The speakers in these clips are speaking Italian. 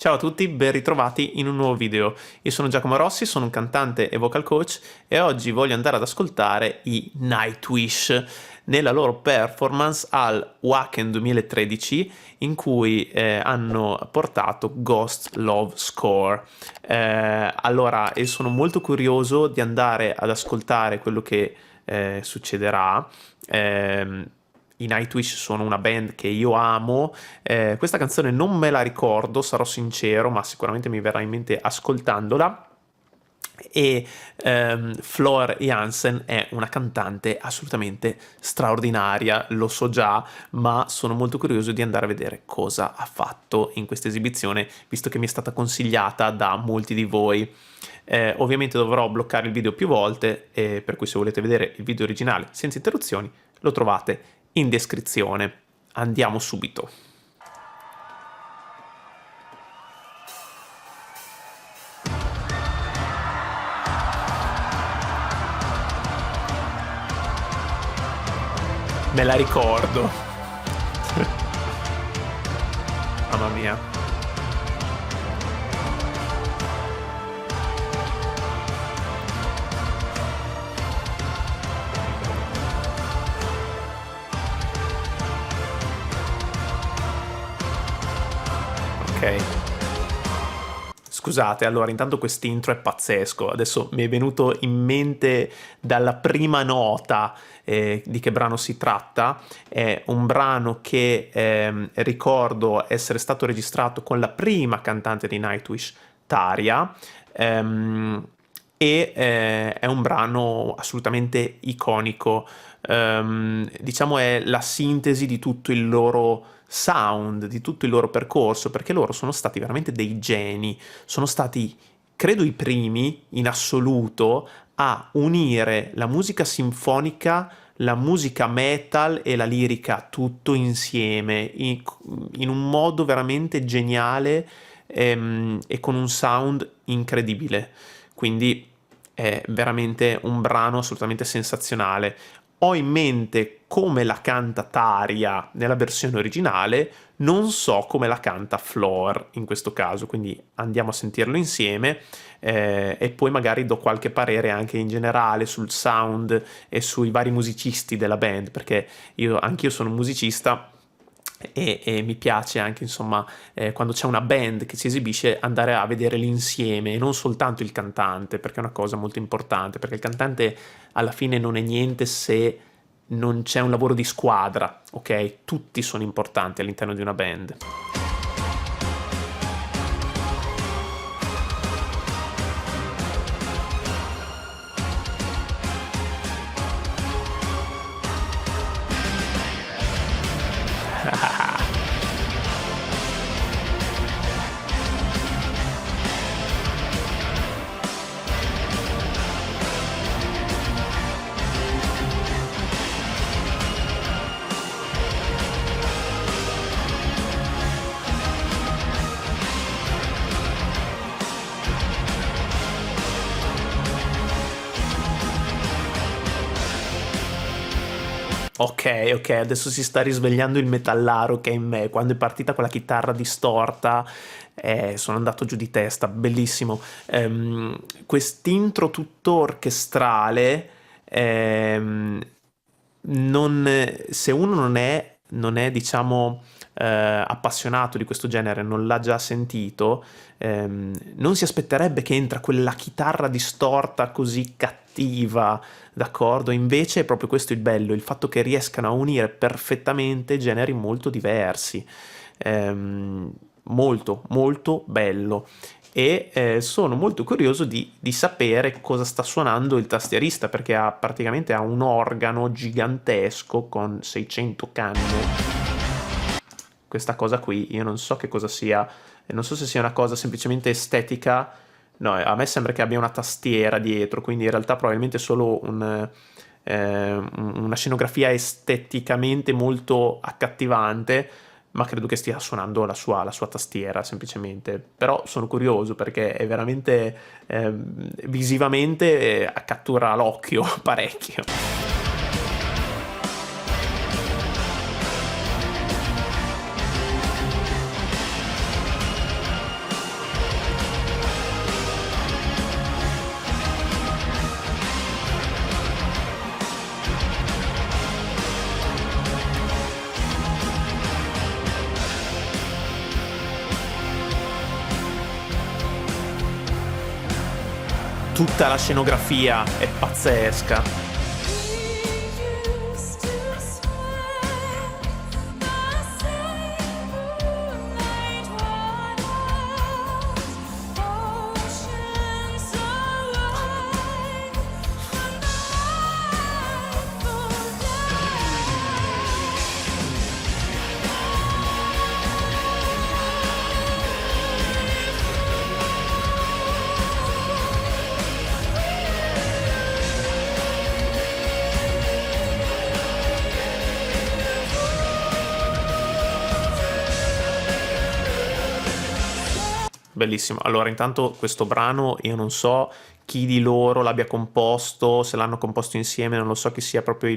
Ciao a tutti, ben ritrovati in un nuovo video. Io sono Giacomo Rossi, sono un cantante e vocal coach e oggi voglio andare ad ascoltare i Nightwish nella loro performance al Wacken 2013 in cui hanno portato Ghost Love Score. Allora, sono molto curioso di andare ad ascoltare quello che succederà. I Nightwish sono una band che io amo. Questa canzone non me la ricordo, sarò sincero, ma sicuramente mi verrà in mente ascoltandola. E Floor Jansen è una cantante assolutamente straordinaria, lo so già, ma sono molto curioso di andare a vedere cosa ha fatto in questa esibizione, visto che mi è stata consigliata da molti di voi. Ovviamente dovrò bloccare il video più volte, per cui se volete vedere il video originale senza interruzioni lo trovate in descrizione. Andiamo subito. Me la ricordo. Mamma mia. Ok. Scusate, allora, intanto quest'intro è pazzesco. Adesso mi è venuto in mente dalla prima nota di che brano si tratta. È un brano che ricordo essere stato registrato con la prima cantante di Nightwish, Tarja, è un brano assolutamente iconico. Diciamo è la sintesi di tutto il loro sound, di tutto il loro percorso, perché loro sono stati veramente dei geni, sono stati, credo, i primi in assoluto a unire la musica sinfonica, la musica metal e la lirica tutto insieme, in un modo veramente geniale, e con un sound incredibile. Quindi è veramente un brano assolutamente sensazionale. Ho in mente come la canta Tarja nella versione originale, non so come la canta Floor in questo caso, quindi andiamo a sentirlo insieme e poi magari do qualche parere anche in generale sul sound e sui vari musicisti della band, perché anch'io sono un musicista e mi piace anche, insomma, quando c'è una band che si esibisce, andare a vedere l'insieme e non soltanto il cantante, perché è una cosa molto importante, perché il cantante alla fine non è niente se non c'è un lavoro di squadra, ok? Tutti sono importanti all'interno di una band. Ok, adesso si sta risvegliando il metallaro che è in me. Quando è partita quella chitarra distorta, sono andato giù di testa, bellissimo. Quest'intro tutto orchestrale, se uno non è, diciamo, appassionato di questo genere, non l'ha già sentito, non si aspetterebbe che entra quella chitarra distorta così cattiva, d'accordo? Invece è proprio questo il bello, il fatto che riescano a unire perfettamente generi molto diversi. Molto, molto bello. E sono molto curioso di sapere cosa sta suonando il tastierista, perché praticamente ha un organo gigantesco con 600 canne. Questa cosa qui io non so che cosa sia, e non so se sia una cosa semplicemente estetica. No, a me sembra che abbia una tastiera dietro, quindi in realtà probabilmente solo una scenografia esteticamente molto accattivante, ma credo che stia suonando la sua tastiera semplicemente. Però sono curioso perché è veramente visivamente cattura l'occhio parecchio. tutta la scenografia è pazzesca. Bellissimo. Allora, intanto questo brano io non so chi di loro l'abbia composto, se l'hanno composto insieme, non lo so chi sia proprio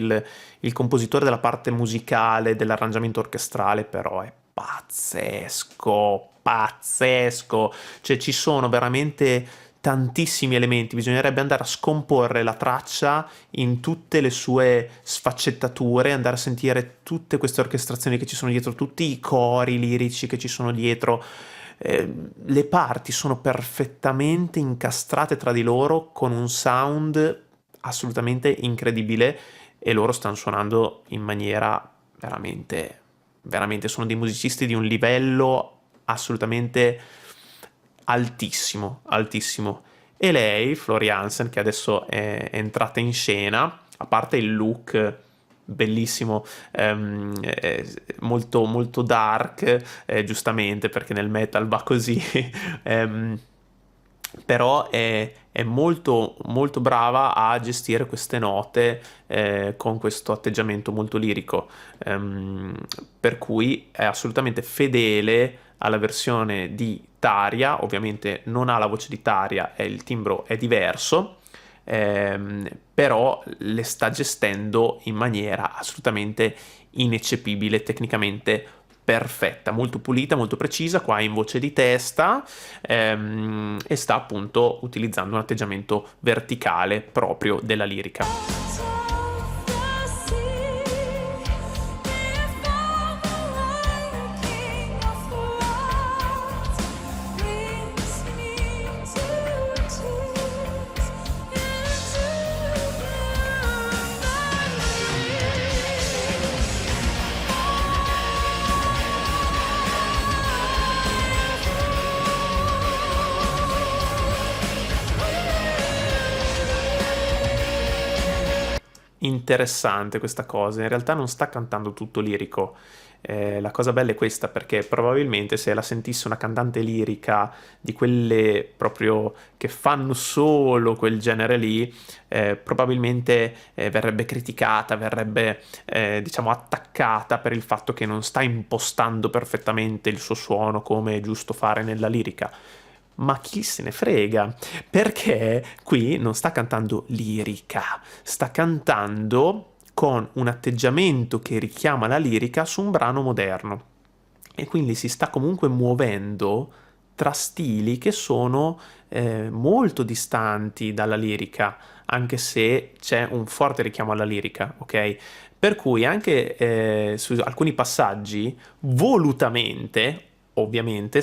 il compositore della parte musicale, dell'arrangiamento orchestrale, però è pazzesco, pazzesco. Cioè ci sono veramente tantissimi elementi, bisognerebbe andare a scomporre la traccia in tutte le sue sfaccettature, andare a sentire tutte queste orchestrazioni che ci sono dietro, tutti i cori lirici che ci sono dietro. Le parti sono perfettamente incastrate tra di loro con un sound assolutamente incredibile e loro stanno suonando in maniera veramente, veramente, sono dei musicisti di un livello assolutamente altissimo, altissimo. E lei, Floor Jansen, che adesso è entrata in scena, a parte il look bellissimo, molto, molto dark, giustamente perché nel metal va così, però è molto, molto brava a gestire queste note con questo atteggiamento molto lirico, per cui è assolutamente fedele alla versione di Tarja. Ovviamente non ha la voce di Tarja e il timbro è diverso, però le sta gestendo in maniera assolutamente ineccepibile, tecnicamente perfetta, molto pulita, molto precisa, qua in voce di testa, e sta appunto utilizzando un atteggiamento verticale proprio della lirica. Interessante questa cosa, in realtà non sta cantando tutto lirico. La cosa bella è questa, perché probabilmente se la sentisse una cantante lirica di quelle proprio che fanno solo quel genere lì, probabilmente verrebbe criticata, verrebbe diciamo attaccata per il fatto che non sta impostando perfettamente il suo suono come è giusto fare nella lirica. Ma chi se ne frega, perché qui non sta cantando lirica, sta cantando con un atteggiamento che richiama la lirica su un brano moderno e quindi si sta comunque muovendo tra stili che sono molto distanti dalla lirica, anche se c'è un forte richiamo alla lirica, ok? Per cui anche su alcuni passaggi, volutamente, ovviamente,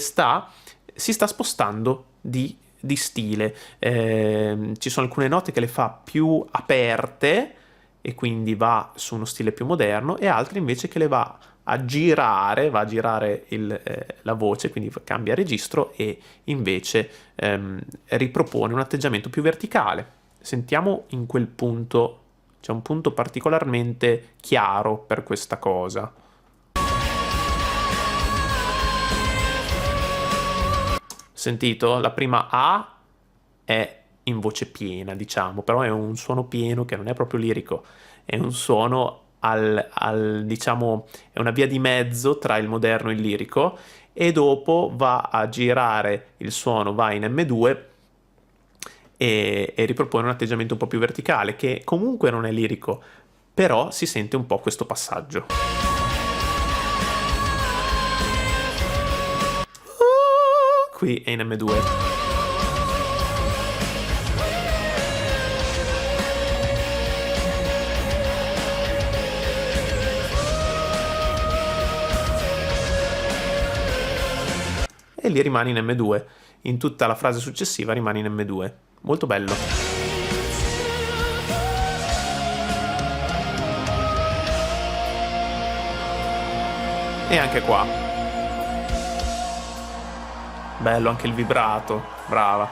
si sta spostando di stile. Ci sono alcune note che le fa più aperte e quindi va su uno stile più moderno, e altre invece che le va a girare, la voce, quindi cambia registro e invece ripropone un atteggiamento più verticale. Sentiamo in quel punto, c'è un punto particolarmente chiaro per questa cosa. Sentito? La prima A è in voce piena, diciamo, però è un suono pieno che non è proprio lirico, è un suono diciamo, è una via di mezzo tra il moderno e il lirico, e dopo va a girare il suono, va in M2 e ripropone un atteggiamento un po' più verticale, che comunque non è lirico, però si sente un po' questo passaggio. Qui è in M2. E lì rimane in M2, in tutta la frase successiva rimane in M2. molto bello. E anche qua, bello anche il vibrato, brava.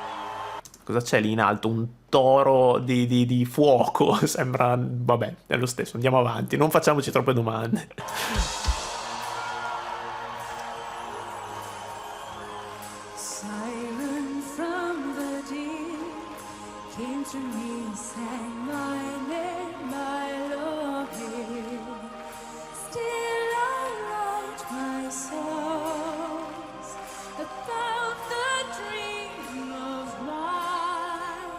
Cosa c'è lì in alto? Un toro di fuoco, sembra... Vabbè, è lo stesso, andiamo avanti, non facciamoci troppe domande. Siren from the deep came to me, sang my name, my Lord. Still I write my songs about the dream of mine,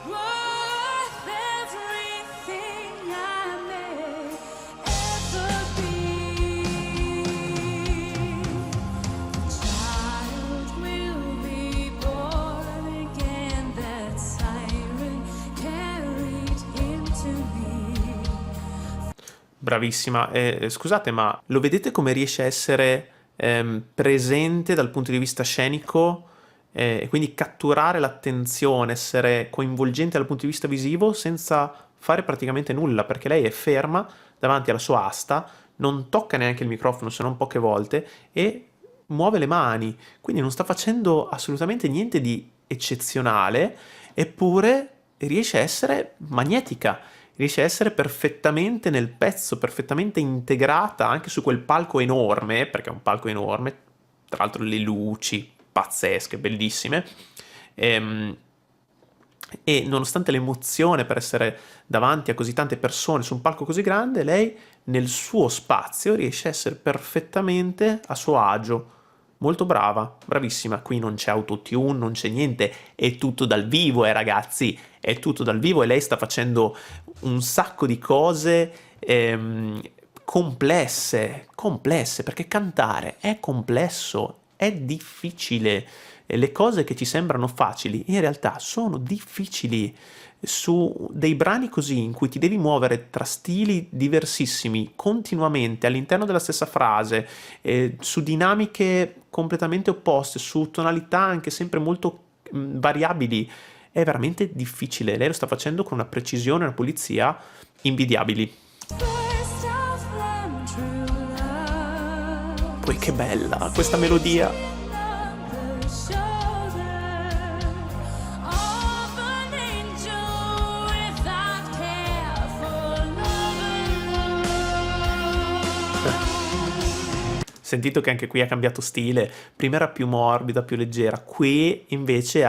worth everything I may ever be. Child will be born again, that siren carried him to me. Bravissima. Scusate, ma lo vedete come riesce a essere presente dal punto di vista scenico e quindi catturare l'attenzione, essere coinvolgente dal punto di vista visivo senza fare praticamente nulla, perché lei è ferma davanti alla sua asta, non tocca neanche il microfono se non poche volte e muove le mani, quindi non sta facendo assolutamente niente di eccezionale, eppure riesce a essere magnetica, riesce a essere perfettamente nel pezzo, perfettamente integrata anche su quel palco enorme, perché è un palco enorme, tra l'altro le luci pazzesche, bellissime, ehm, e nonostante l'emozione per essere davanti a così tante persone su un palco così grande, lei nel suo spazio riesce a essere perfettamente a suo agio. Molto brava, bravissima. Qui non c'è autotune, non c'è niente, è tutto dal vivo, ragazzi, è tutto dal vivo e lei sta facendo un sacco di cose complesse, perché cantare è complesso, è difficile. E le cose che ci sembrano facili in realtà sono difficili su dei brani così in cui ti devi muovere tra stili diversissimi continuamente all'interno della stessa frase, su dinamiche completamente opposte, su tonalità anche sempre molto variabili. È veramente difficile. Lei lo sta facendo con una precisione e una pulizia invidiabili. First of them, true love. Poi che bella questa melodia. On the shoulder of an angel without care for love. Sentito che anche qui ha cambiato stile, prima era più morbida, più leggera, qui invece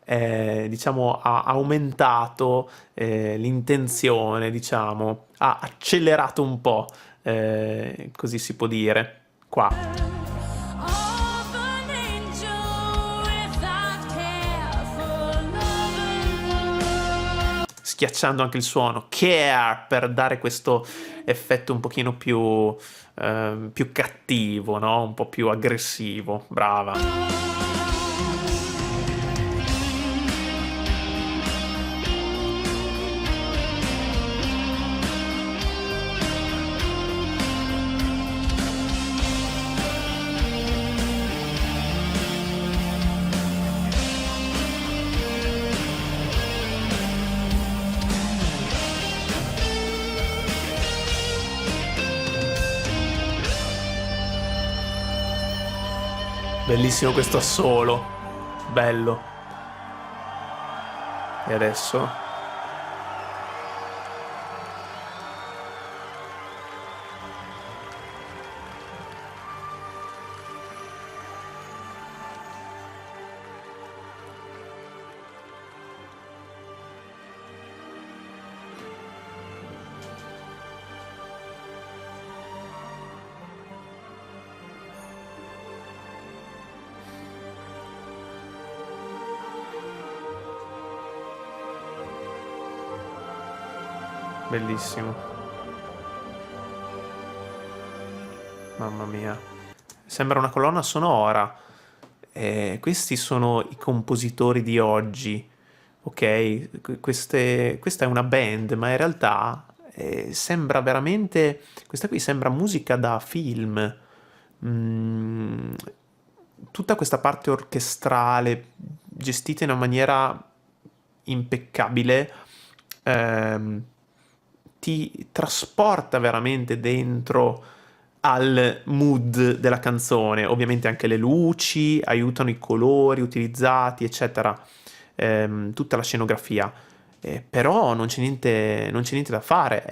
diciamo, ha aumentato l'intenzione, diciamo, ha accelerato un po', così si può dire, qua. Of an angel without care for love. Schiacciando anche il suono, care, per dare questo effetto un pochino più cattivo, no? Un po' più aggressivo, brava. Bellissimo questo assolo, bello. E adesso? Bellissimo. Mamma mia. Sembra una colonna sonora. Questi sono i compositori di oggi. Ok? Questa è una band, ma in realtà sembra veramente... Questa qui sembra musica da film. Mm, tutta questa parte orchestrale gestita in una maniera impeccabile, ti trasporta veramente dentro al mood della canzone. Ovviamente anche le luci aiutano, i colori utilizzati, eccetera, tutta la scenografia. Però non c'è niente da fare,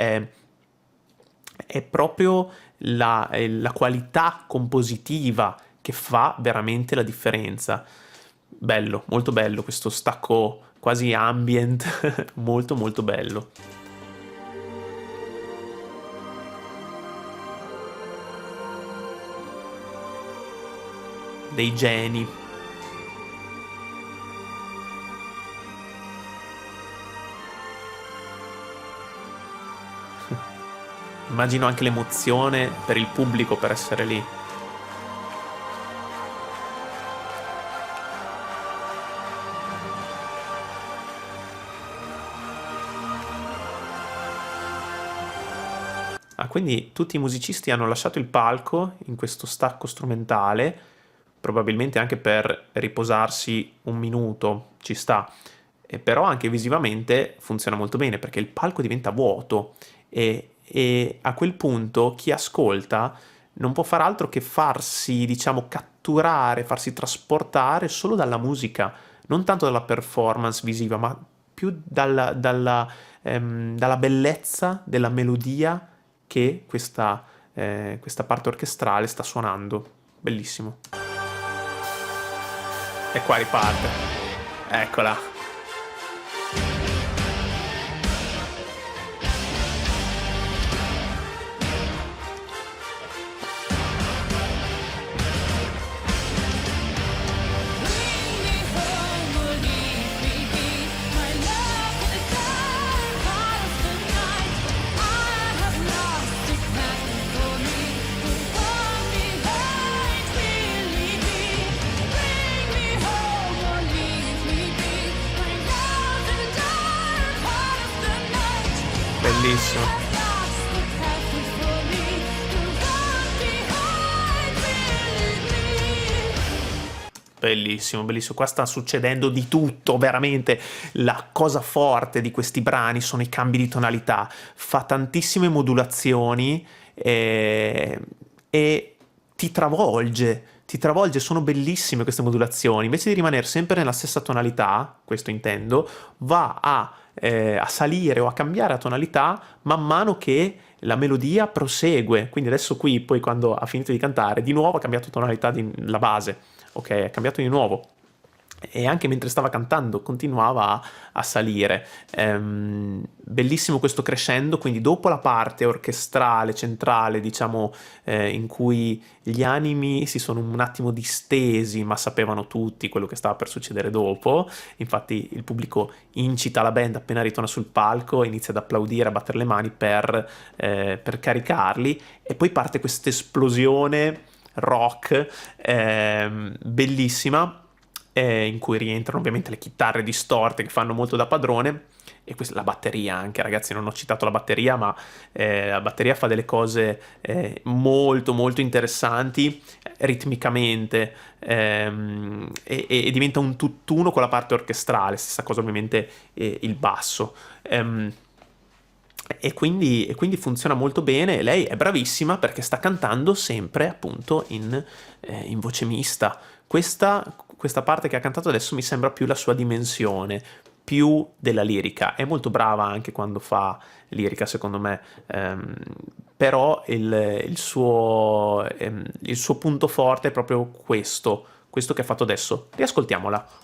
è proprio la qualità compositiva che fa veramente la differenza. Bello, molto bello questo stacco quasi ambient, molto molto bello. Dei geni. Immagino anche l'emozione per il pubblico per essere lì. Ah, quindi tutti i musicisti hanno lasciato il palco in questo stacco strumentale, probabilmente anche per riposarsi un minuto, ci sta. Però anche visivamente funziona molto bene perché il palco diventa vuoto e a quel punto chi ascolta non può far altro che farsi, diciamo, catturare, farsi trasportare solo dalla musica, non tanto dalla performance visiva, ma più dalla bellezza della melodia che questa parte orchestrale sta suonando. Bellissimo. E qua riparte. Eccola. Bellissimo. Bellissimo, bellissimo. Qua sta succedendo di tutto, veramente. La cosa forte di questi brani sono i cambi di tonalità. Fa tantissime modulazioni e ti travolge, sono bellissime queste modulazioni. Invece di rimanere sempre nella stessa tonalità, questo intendo, va a salire o a cambiare la tonalità man mano che la melodia prosegue. Quindi adesso qui, poi quando ha finito di cantare, di nuovo ha cambiato tonalità la base. Ok, è cambiato di nuovo. E anche mentre stava cantando continuava a salire. Bellissimo questo crescendo, quindi dopo la parte orchestrale, centrale, diciamo, in cui gli animi si sono un attimo distesi, ma sapevano tutti quello che stava per succedere dopo. Infatti il pubblico incita la band appena ritorna sul palco, inizia ad applaudire, a battere le mani per caricarli, e poi parte questa esplosione rock bellissima, in cui rientrano ovviamente le chitarre distorte che fanno molto da padrone, e la batteria anche, ragazzi. Non ho citato la batteria, ma la batteria fa delle cose molto molto interessanti ritmicamente, e diventa un tutt'uno con la parte orchestrale. Stessa cosa ovviamente il basso. E quindi funziona molto bene. Lei è bravissima perché sta cantando sempre appunto in voce mista. Questa parte che ha cantato adesso mi sembra più la sua dimensione, più della lirica. È molto brava anche quando fa lirica, secondo me, però il suo punto forte è proprio questo che ha fatto adesso. Riascoltiamola.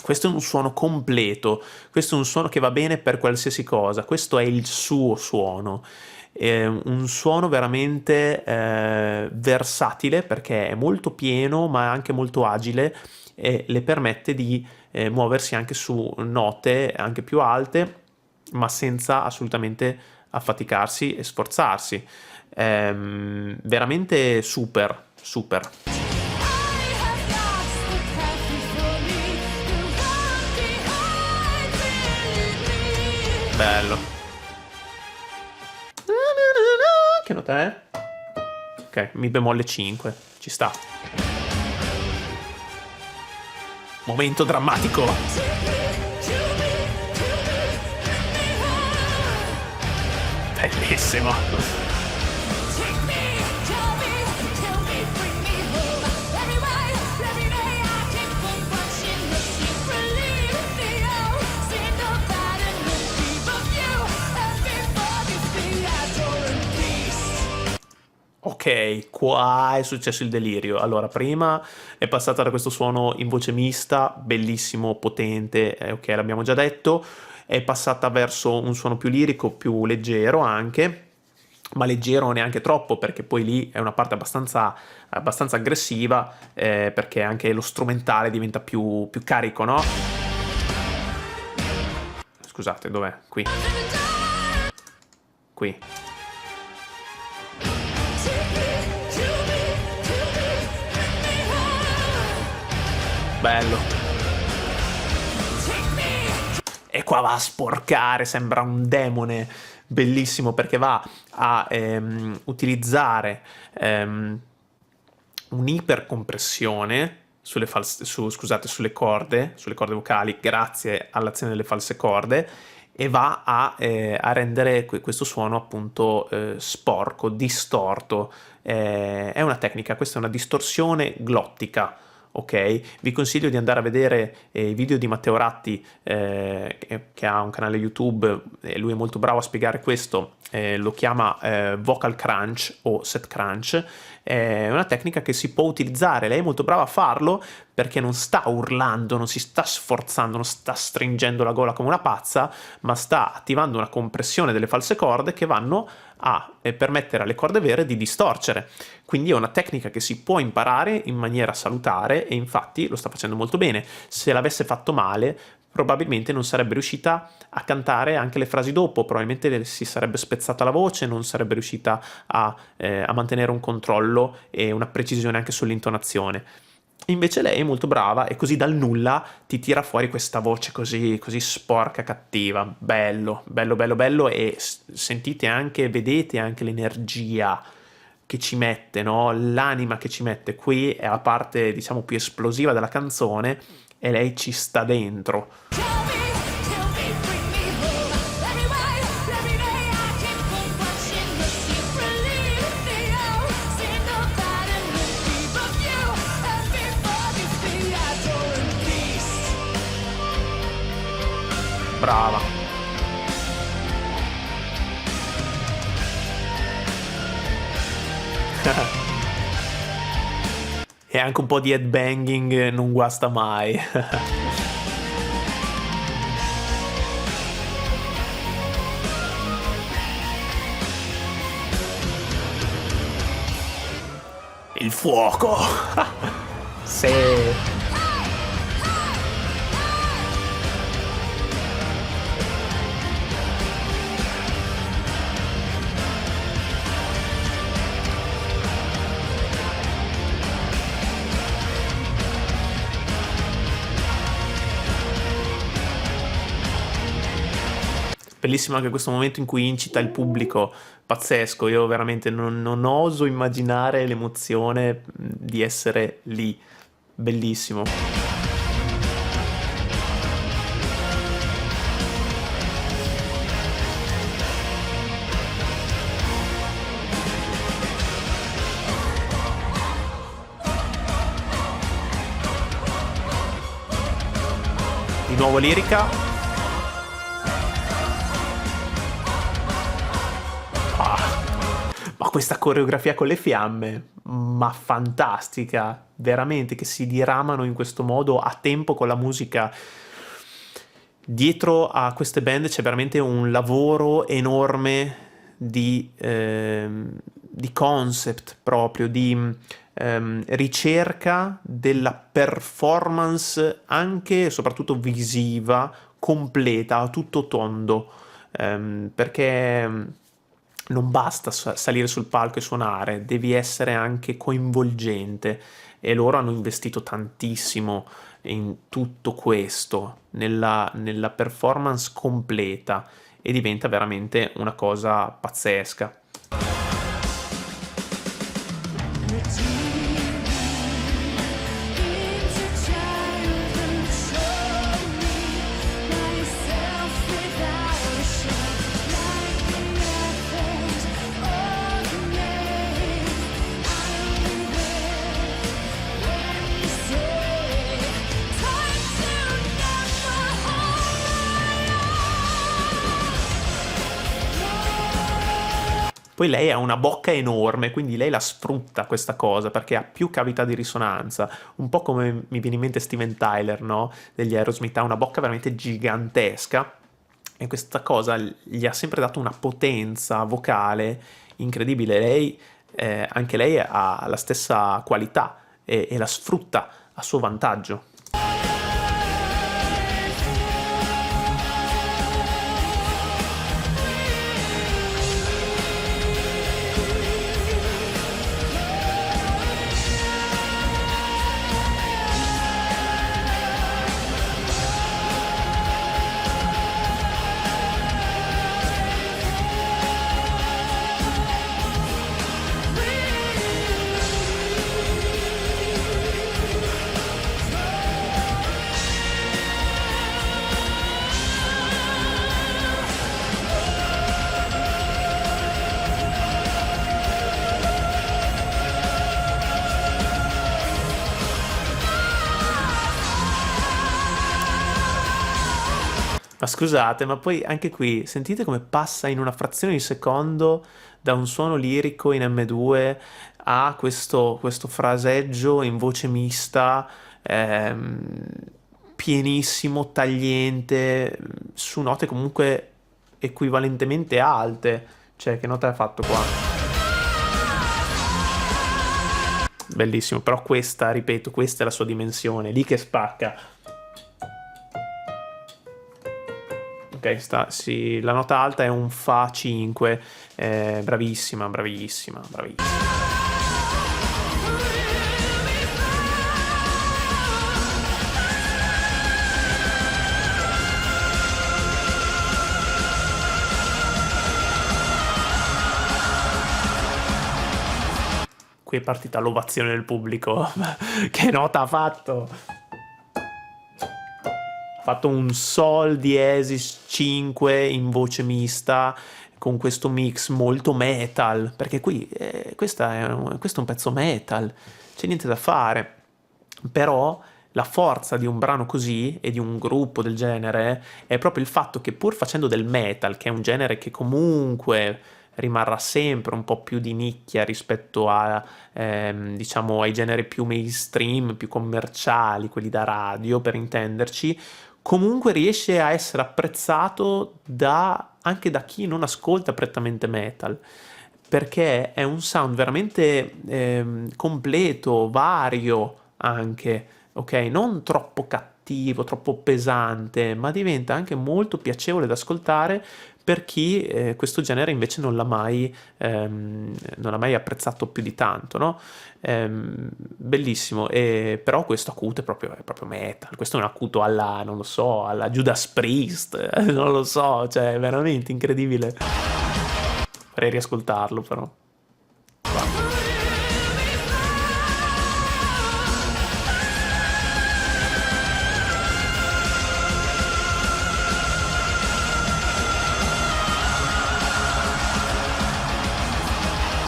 Questo è un suono completo, questo è un suono che va bene per qualsiasi cosa, questo è il suo suono, è un suono veramente versatile perché è molto pieno ma anche molto agile, e le permette di muoversi anche su note anche più alte, ma senza assolutamente affaticarsi e sforzarsi. Veramente super, super. Bello. Che nota è? Ok, mi bemolle 5, ci sta. Momento drammatico. Bellissimo. Ok, qua è successo il delirio. Allora, prima è passata da questo suono in voce mista, bellissimo, potente, ok, l'abbiamo già detto, è passata verso un suono più lirico, più leggero anche, ma leggero neanche troppo, perché poi lì è una parte abbastanza aggressiva, perché anche lo strumentale diventa più carico, no? Scusate, dov'è? Qui. Qui. Bello. E qua va a sporcare, sembra un demone, bellissimo, perché va a utilizzare un'ipercompressione sulle corde vocali, grazie all'azione delle false corde, e va a rendere questo suono appunto sporco, distorto. È una tecnica, questa è una distorsione glottica. Ok, vi consiglio di andare a vedere i video di Matteo Ratti, che ha un canale YouTube, e lui è molto bravo a spiegare questo, lo chiama vocal crunch o set crunch. È una tecnica che si può utilizzare, lei è molto brava a farlo perché non sta urlando, non si sta sforzando, non sta stringendo la gola come una pazza, ma sta attivando una compressione delle false corde che vanno a permettere alle corde vere di distorcere. Quindi è una tecnica che si può imparare in maniera salutare, e infatti lo sta facendo molto bene. Se l'avesse fatto male, probabilmente non sarebbe riuscita a cantare anche le frasi dopo, probabilmente si sarebbe spezzata la voce, non sarebbe riuscita a mantenere un controllo e una precisione anche sull'intonazione. Invece lei è molto brava e così dal nulla ti tira fuori questa voce così sporca, cattiva. Bello, bello, bello, bello, e sentite anche, vedete anche l'energia che ci mette, no? L'anima che ci mette. Qui è la parte, diciamo, più esplosiva della canzone e lei ci sta dentro. Brava. E anche un po' di headbanging non guasta mai. Il fuoco. Sì. Bellissimo anche questo momento in cui incita il pubblico, pazzesco. Io veramente non oso immaginare l'emozione di essere lì. Bellissimo. Di nuovo lirica. Ma questa coreografia con le fiamme, ma fantastica, veramente, che si diramano in questo modo a tempo con la musica. Dietro a queste band c'è veramente un lavoro enorme di concept proprio, di ricerca della performance anche e soprattutto visiva, completa, a tutto tondo, perché non basta salire sul palco e suonare, devi essere anche coinvolgente, e loro hanno investito tantissimo in tutto questo, nella performance completa, e diventa veramente una cosa pazzesca. Poi lei ha una bocca enorme, quindi lei la sfrutta questa cosa perché ha più cavità di risonanza, un po' come mi viene in mente Steven Tyler, no? Degli Aerosmith, ha una bocca veramente gigantesca e questa cosa gli ha sempre dato una potenza vocale incredibile. Lei, anche lei ha la stessa qualità e la sfrutta a suo vantaggio. Ma scusate, ma poi anche qui sentite come passa in una frazione di secondo da un suono lirico in M2 a questo fraseggio in voce mista, ehm, pienissimo, tagliente, su note comunque equivalentemente alte. Cioè, che nota hai fatto qua? Bellissimo, però questa, ripeto, questa è la sua dimensione, lì che spacca. Ok, sì, la nota alta è un Fa 5, bravissima, bravissima, bravissima. Qui è partita l'ovazione del pubblico. Che nota ha fatto? Ha fatto un Sol diesis 5 in voce mista con questo mix molto metal, perché qui questo è un pezzo metal, c'è niente da fare. Però la forza di un brano così e di un gruppo del genere è proprio il fatto che, pur facendo del metal, che è un genere che comunque rimarrà sempre un po' più di nicchia rispetto a, diciamo, ai generi più mainstream, più commerciali, quelli da radio per intenderci, comunque riesce a essere apprezzato anche da chi non ascolta prettamente metal, perché è un sound veramente completo, vario anche, ok? Non troppo cattivo, troppo pesante, ma diventa anche molto piacevole da ascoltare per chi questo genere invece non l'ha mai apprezzato più di tanto, no? Bellissimo, però questo acuto è proprio metal, questo è un acuto alla, non lo so, alla Judas Priest, non lo so, cioè è veramente incredibile. Vorrei riascoltarlo però.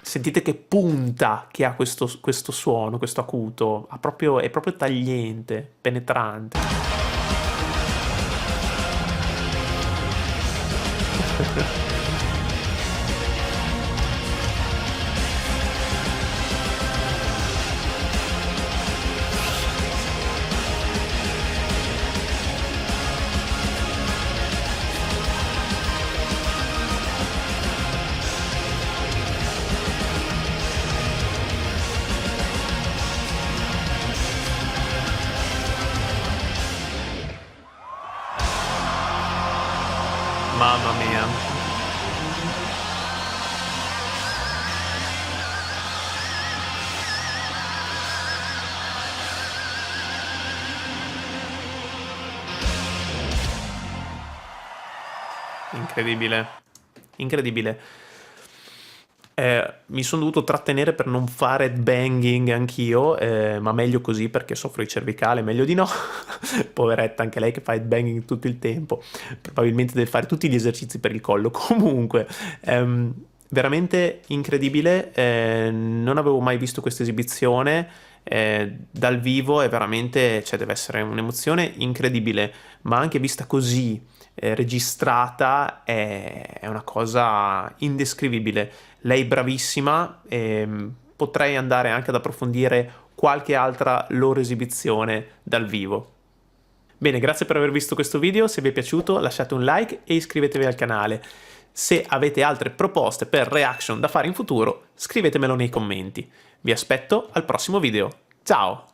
Sentite che punta che ha questo suono, questo acuto, è proprio tagliente, penetrante. Mamma mia. Incredibile. Incredibile. Mi sono dovuto trattenere per non fare headbanging anch'io, ma meglio così perché soffro di cervicale, meglio di no. Poveretta anche lei che fa headbanging tutto il tempo, probabilmente deve fare tutti gli esercizi per il collo. Comunque, veramente incredibile, non avevo mai visto questa esibizione. Dal vivo è veramente, cioè deve essere un'emozione incredibile, ma anche vista così, registrata, è una cosa indescrivibile. Lei bravissima, potrei andare anche ad approfondire qualche altra loro esibizione dal vivo. Bene, grazie per aver visto questo video, se vi è piaciuto lasciate un like e iscrivetevi al canale. Se avete altre proposte per reaction da fare in futuro, scrivetemelo nei commenti. Vi aspetto al prossimo video. Ciao!